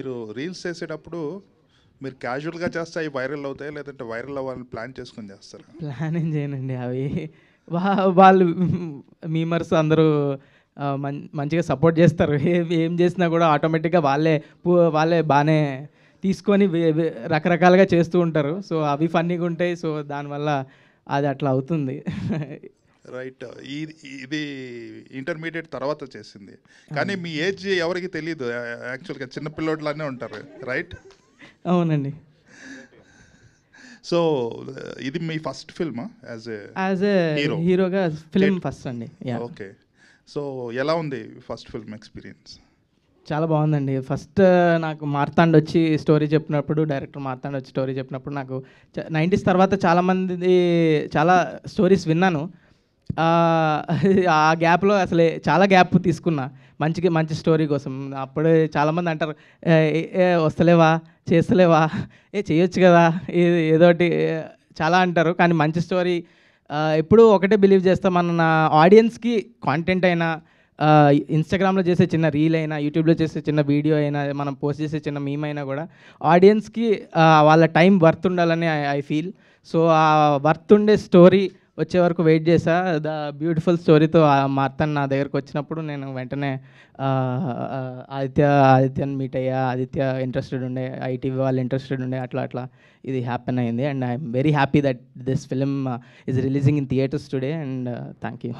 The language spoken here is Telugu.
మీరు రీల్స్ చేసేటప్పుడు మీరు క్యాజువల్గా చేస్తే అవి వైరల్ అవుతాయి, లేదంటే వైరల్ అవ్వాలని ప్లాన్ చేసుకొని చేస్తారా? ప్లాన్ ఏం చేయనండి అవి. వాళ్ళు మీమర్స్ అందరూ మంచిగా సపోర్ట్ చేస్తారు. ఏం చేసినా కూడా ఆటోమేటిక్గా వాళ్ళే బాగానే తీసుకొని రకరకాలుగా చేస్తూ ఉంటారు. సో అవి ఫన్నీగా ఉంటాయి. సో దానివల్ల అది అట్లా అవుతుంది. రైట్. ఇది ఇంటర్మీడియట్ తర్వాత చేసింది, కానీ మీ ఏజ్ ఎవరికి తెలియదు. యాక్చువల్గా చిన్నపిల్లోడ్లానే ఉంటారు, రైట్? అవునండి. సో ఇది మీ ఫస్ట్ ఫిల్మా యాజ్ ఏ హీరోగా ఫిల్మ్ ఫస్ట్ అండి. ఓకే. సో ఎలా ఉంది ఫస్ట్ ఫిల్మ్ ఎక్స్పీరియన్స్? చాలా బాగుందండి. ఫస్ట్ నాకు మార్తాండ్ వచ్చి స్టోరీ చెప్పినప్పుడు, డైరెక్టర్ మార్తాండ్ వచ్చి స్టోరీ చెప్పినప్పుడు నాకు 90s తర్వాత చాలా స్టోరీస్ విన్నాను. ఆ గ్యాప్లో అసలు చాలా గ్యాప్ తీసుకున్నా మంచి స్టోరీ కోసం. అప్పుడే చాలామంది అంటారు, వస్తలేవా, చేస్తలేవా, చేయొచ్చు కదా, ఏదోటి చాలా అంటారు. కానీ మంచి స్టోరీ ఎప్పుడూ ఒకటే బిలీవ్ చేస్తాం, మన ఆడియన్స్కి కాంటెంట్ అయినా, ఇన్స్టాగ్రామ్లో చేసే చిన్న రీల్ అయినా, యూట్యూబ్లో చేసే చిన్న వీడియో అయినా, మనం పోస్ట్ చేసే చిన్న మీమ్ అయినా కూడా ఆడియన్స్కి వాళ్ళ టైం వర్త్ ఉండాలని ఐ ఫీల్. సో ఆ వర్త్ ఉండే స్టోరీ వచ్చే వరకు వెయిట్ చేశా. ద బ్యూటిఫుల్ స్టోరీతో మార్తాండ్ నా దగ్గరకు వచ్చినప్పుడు నేను వెంటనే ఆదిత్యని మీట్ అయ్యా. ఆదిత్య ఇంట్రెస్టెడ్ ఉండే, ఐటీవీ వాళ్ళు ఇంట్రెస్టెడ్ ఉండే, అట్లా ఇది హ్యాపెన్ అయింది. And I'm very happy that this film is releasing in theatres today. And thank you.